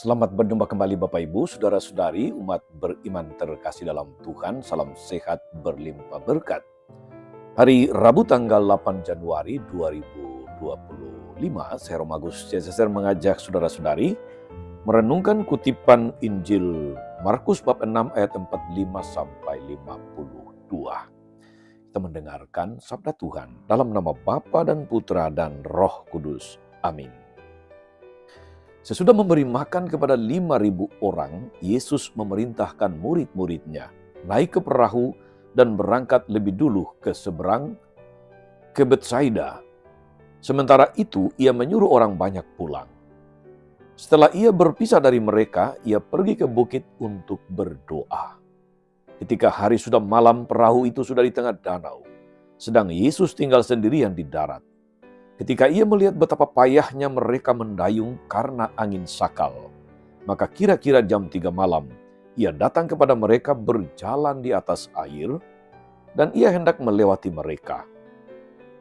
Selamat berjumpa kembali Bapak Ibu, Saudara-saudari, umat beriman terkasih dalam Tuhan, salam sehat berlimpah berkat. Hari Rabu tanggal 8 Januari 2025, saya Romagus CSSR mengajak saudara-saudari merenungkan kutipan Injil Markus bab 6 ayat 45 sampai 52. Kita mendengarkan sabda Tuhan dalam nama Bapa dan Putra dan Roh Kudus. Amin. Sesudah memberi makan kepada 5.000 orang, Yesus memerintahkan murid-muridnya naik ke perahu dan berangkat lebih dulu ke seberang, ke Betsaida. Sementara itu, ia menyuruh orang banyak pulang. Setelah ia berpisah dari mereka, ia pergi ke bukit untuk berdoa. Ketika hari sudah malam, perahu itu sudah di tengah danau, sedang Yesus tinggal sendirian di darat. Ketika ia melihat betapa payahnya mereka mendayung karena angin sakal, maka kira-kira jam 3 malam, ia datang kepada mereka berjalan di atas air, dan ia hendak melewati mereka.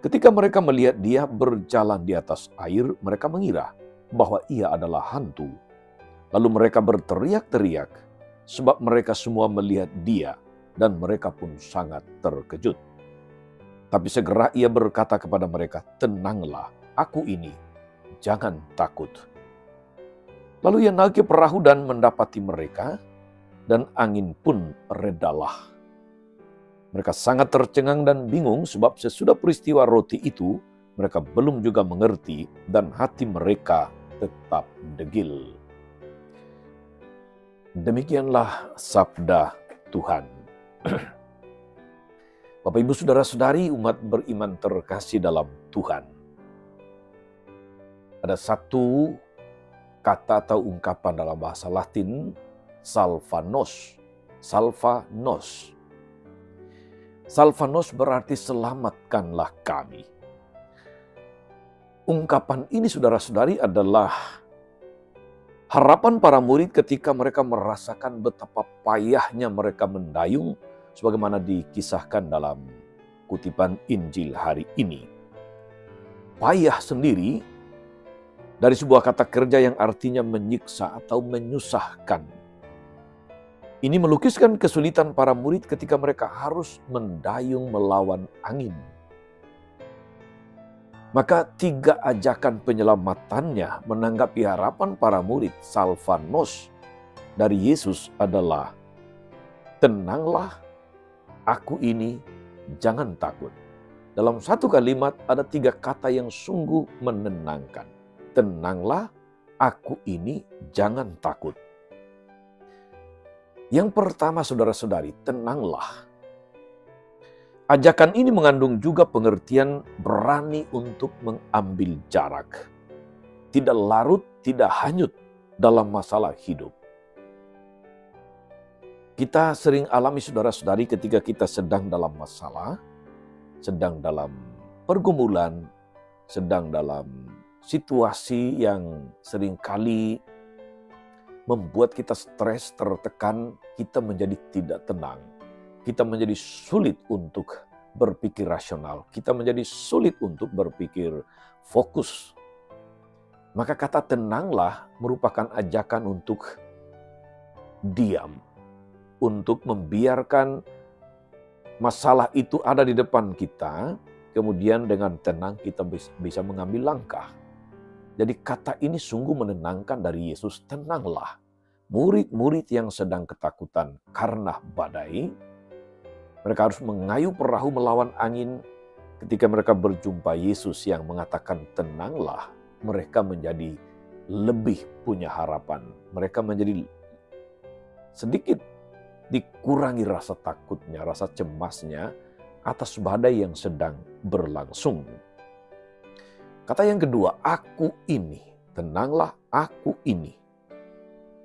Ketika mereka melihat dia berjalan di atas air, mereka mengira bahwa ia adalah hantu. Lalu mereka berteriak-teriak, sebab mereka semua melihat dia, dan mereka pun sangat terkejut. Tapi segera ia berkata kepada mereka, "Tenanglah, aku ini, jangan takut." Lalu ia naik ke perahu dan mendapati mereka, dan angin pun redalah. Mereka sangat tercengang dan bingung sebab sesudah peristiwa roti itu, mereka belum juga mengerti dan hati mereka tetap degil. Demikianlah sabda Tuhan. Bapak, Ibu, Saudara-saudari, umat beriman terkasih dalam Tuhan. Ada satu kata atau ungkapan dalam bahasa Latin, salvanos. Salvanos. Salvanos berarti selamatkanlah kami. Ungkapan ini, saudara-saudari, adalah harapan para murid ketika mereka merasakan betapa payahnya mereka mendayung, sebagaimana dikisahkan dalam kutipan Injil hari ini. Payah sendiri dari sebuah kata kerja yang artinya menyiksa atau menyusahkan. Ini melukiskan kesulitan para murid ketika mereka harus mendayung melawan angin. Maka 3 ajakan penyelamatannya menanggapi harapan para murid salvanos dari Yesus adalah, tenanglah, aku ini, jangan takut. Dalam satu kalimat ada 3 kata yang sungguh menenangkan. Tenanglah, aku ini, jangan takut. Yang pertama, saudara-saudari, tenanglah. Ajakan ini mengandung juga pengertian berani untuk mengambil jarak. Tidak larut, tidak hanyut dalam masalah hidup. Kita sering alami, saudara-saudari, ketika kita sedang dalam masalah, sedang dalam pergumulan, sedang dalam situasi yang seringkali membuat kita stres, tertekan, kita menjadi tidak tenang. Kita menjadi sulit untuk berpikir rasional. Kita menjadi sulit untuk berpikir fokus. Maka kata tenanglah merupakan ajakan untuk diam, untuk membiarkan masalah itu ada di depan kita, kemudian dengan tenang kita bisa mengambil langkah. Jadi kata ini sungguh menenangkan dari Yesus, tenanglah. Murid-murid yang sedang ketakutan karena badai, mereka harus mengayuh perahu melawan angin. Ketika mereka berjumpa Yesus yang mengatakan tenanglah, mereka menjadi lebih punya harapan. Mereka menjadi sedikit dikurangi rasa takutnya, rasa cemasnya atas badai yang sedang berlangsung. Kata yang kedua, aku ini. Tenanglah, aku ini.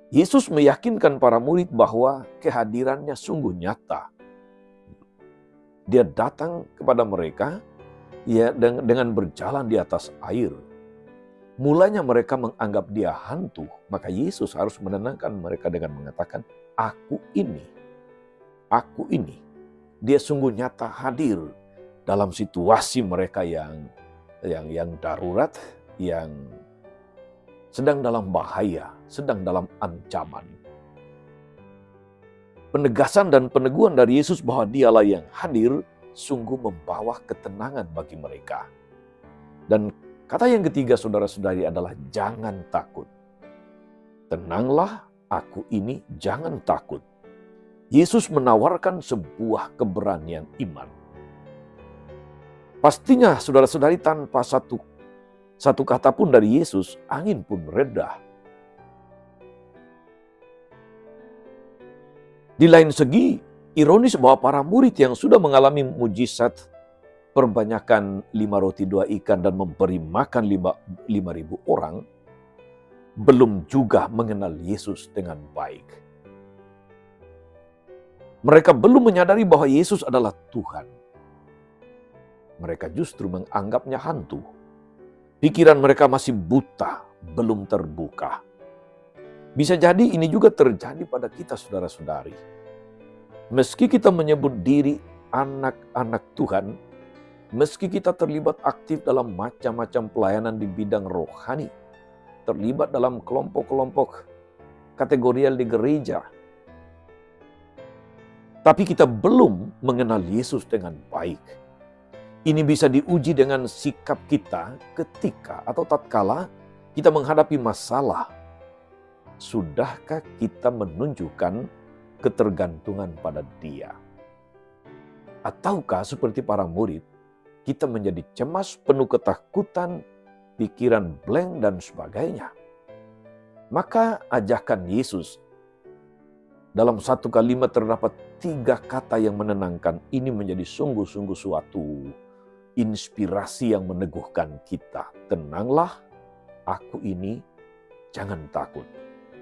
Yesus meyakinkan para murid bahwa kehadirannya sungguh nyata. Dia datang kepada mereka ya dengan berjalan di atas air. Mulanya mereka menganggap dia hantu, maka Yesus harus menenangkan mereka dengan mengatakan, aku ini. Aku ini. Dia sungguh nyata hadir dalam situasi mereka yang darurat, yang sedang dalam bahaya, sedang dalam ancaman. Penegasan dan peneguhan dari Yesus bahwa Dialah yang hadir sungguh membawa ketenangan bagi mereka. Dan kata yang ketiga, saudara-saudari, adalah jangan takut. Tenanglah, aku ini, jangan takut. Yesus menawarkan sebuah keberanian iman. Pastinya, saudara-saudari, tanpa satu kata pun dari Yesus, angin pun reda. Di lain segi, ironis bahwa para murid yang sudah mengalami mujizat perbanyakan 5 roti 2 ikan dan memberi makan 5.000 orang, belum juga mengenal Yesus dengan baik. Mereka belum menyadari bahwa Yesus adalah Tuhan. Mereka justru menganggapnya hantu. Pikiran mereka masih buta, belum terbuka. Bisa jadi ini juga terjadi pada kita, saudara-saudari. Meski kita menyebut diri anak-anak Tuhan, meski kita terlibat aktif dalam macam-macam pelayanan di bidang rohani, terlibat dalam kelompok-kelompok kategorial di gereja, tapi kita belum mengenal Yesus dengan baik. Ini bisa diuji dengan sikap kita ketika atau tatkala kita menghadapi masalah. Sudahkah kita menunjukkan ketergantungan pada Dia? Ataukah seperti para murid, kita menjadi cemas, penuh ketakutan, pikiran blank, dan sebagainya? Maka ajakan Yesus dalam satu kalimat terdapat 3 kata yang menenangkan. Ini menjadi sungguh-sungguh suatu inspirasi yang meneguhkan kita. Tenanglah, aku ini, jangan takut.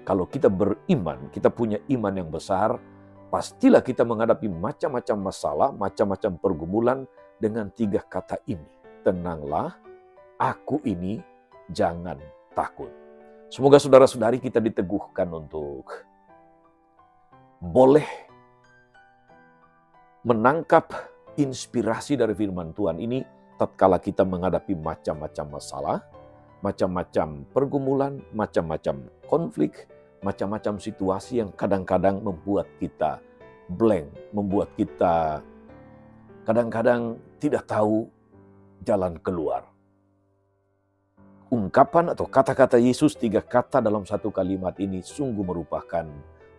Kalau kita beriman, kita punya iman yang besar, pastilah kita menghadapi macam-macam masalah, macam-macam pergumulan dengan 3 kata ini. Tenanglah, aku ini, jangan takut. Semoga saudara-saudari kita diteguhkan untuk boleh menangkap inspirasi dari firman Tuhan ini tatkala kita menghadapi macam-macam masalah, macam-macam pergumulan, macam-macam konflik, macam-macam situasi yang kadang-kadang membuat kita blank, membuat kita kadang-kadang tidak tahu jalan keluar. Ungkapan atau kata-kata Yesus 3 kata dalam satu kalimat ini sungguh merupakan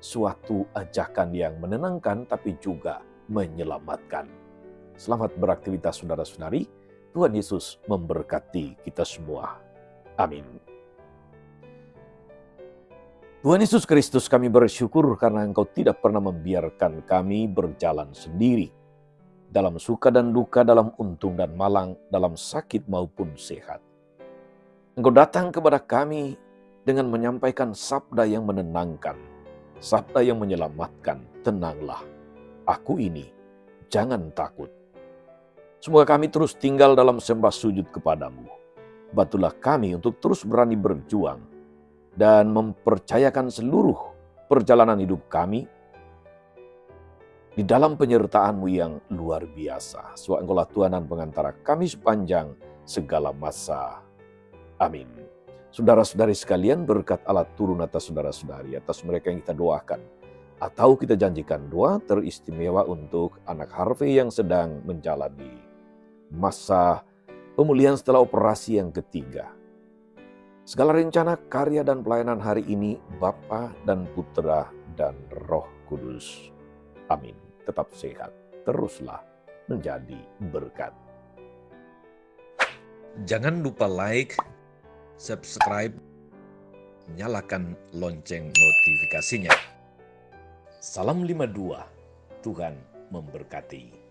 suatu ajakan yang menenangkan tapi juga menyelamatkan. Selamat beraktivitas saudara-saudari. Tuhan Yesus memberkati kita semua. Amin. Tuhan Yesus Kristus, kami bersyukur karena Engkau tidak pernah membiarkan kami berjalan sendiri. Dalam suka dan duka, dalam untung dan malang, dalam sakit maupun sehat. Engkau datang kepada kami dengan menyampaikan sabda yang menenangkan, sabda yang menyelamatkan. Tenanglah, aku ini, jangan takut. Semoga kami terus tinggal dalam sembah sujud kepadamu. Bantulah kami untuk terus berani berjuang dan mempercayakan seluruh perjalanan hidup kami di dalam penyertaan-Mu yang luar biasa. Sebab Engkaulah Tuhan dan pengantara kami sepanjang segala masa. Amin. Saudara-saudari sekalian, berkat Allah turun atas saudara-saudari, atas mereka yang kita doakan. Atau kita janjikan doa teristimewa untuk anak Harvey yang sedang menjalani masa pemulihan setelah operasi yang ketiga. Segala rencana, karya, dan pelayanan hari ini, Bapa dan Putra dan Roh Kudus. Amin. Tetap sehat, teruslah menjadi berkat. Jangan lupa like, subscribe, nyalakan lonceng notifikasinya. Salam 52, Tuhan memberkati.